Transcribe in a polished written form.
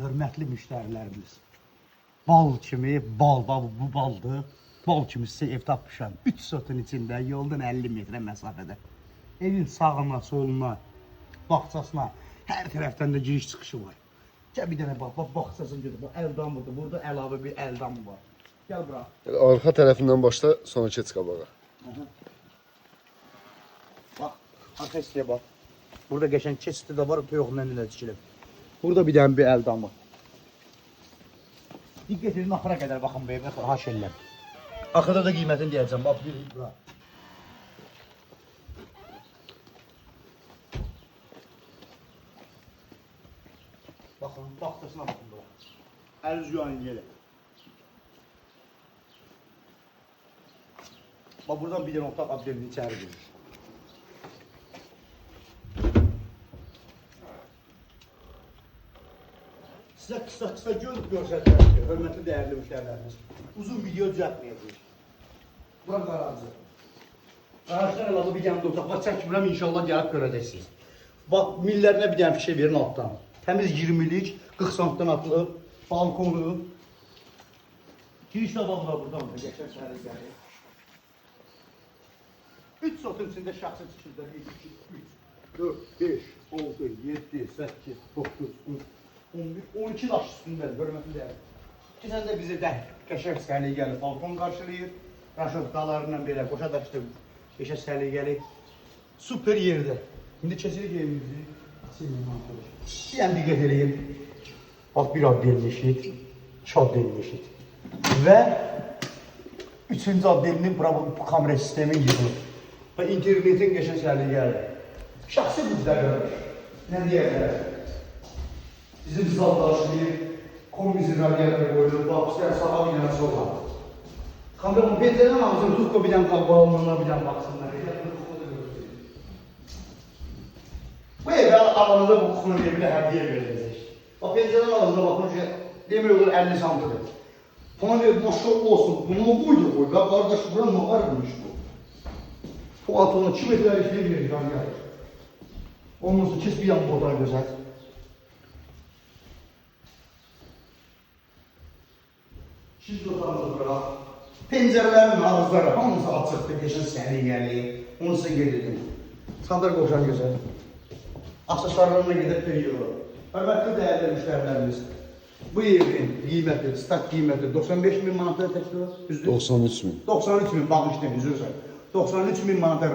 hörmətli müştərilərimiz. Bal kimi, bal, bu baldır. Bal kimi sizə ev tapmışam. 3 sotun içində, yoldan 50 metrə məsafədə. Evin sağına, soluna, bağçasına, hər tərəfdən də giriş çıxışı var. Gəl bir dənə bax, bağçasını görür. Bax, əldamıdır. Burada əlavə bir əldam var. Gəl bura. Arxa tərəfindən başla, sonra keç qabağa. Bax, arxa hissəyə bax. Burada qəşəng keçidi də var, toyuqla ilə tikilib. Burada bir dənə bir əldam var. Diqqət edin, axıra qədər baxın bu evə, haş eləm. Axırda da qiymətini deyəcəm, bax, bir bura. Baxın, baxdasına baxın bura. Əl yuyan yeri. Bax, buradan bir dənə otaq abdelini içəri girir. Sizə qısa görsətmək, hörmətli dəyərli müştərilərimiz. Uzun video düzəltməyəcəyik. Bura qaracı. Qarajlar əlavə bir dənə də otaq. Bax, çəkmirəm, inşallah gəlib görəcəksiniz. Bax, millərinə bir dənə fişə verin altdan. Təmiz 20-lik, 40 santdan atılıb, balkonu. Giriş tabağı da buradan da geçər səhəri gəlir. 3 sotun içində şəxsi çıxırda 1, 2, 3, 4, 5, 6, 7, 8, 9, 10. 12 daş üstündədir, hörmətli dəyər. Keçən də bizi qəşəng səliqəli balkon qarşılayır. Raşovkalarla belə qoşa daşdı, qəşəng səliqəli. Super yerdə. İndi keçirik evimizi. Bir ən diqqət edin. Bax, bir abdelin eşit, 2 abdelin eşit. Və 3-cü abdelinin bu kamera sistemi yığılır. Və internetin qəşəng səliqəli. Şəxsi bizdə görür. Nə deyərlər? Bizim zal daşlayır, kombizi radiyalara qoyulur, baxışlar sağa bir yana sola. Kameranın pencereden ağzını tut, bir dənə balonuna bir dənə baxsınlar. Bu evə alanında bu kuxunu bir hədiyyə verəcək. Bax, pencereden ağzına baxın ki, demək olur 50 santıdır. Bana bir maşallah olsun, bunu buydu qoy. Və qardaş, bura nə varmış bu? Bu atını 2 metrələr işləyir verir, radiyalar. Ondan sonra kes bir yan boğdan gözət. Şimdi otağımızı bırak. Pencerelerin ağızları hamısı açıktı, geçen səliqəli. Onu sizə qeyd edin. Çadır qoşan gözəl. Aksesuarlarına gedib veriyor. Hörmətli dəyərli müştərilərimiz. Bu evin qiyməti, stat qiyməti 95 min manata təşkil edir. 93 min. 93 min, bağışlayın, üzr istəyirəm. 93 min manata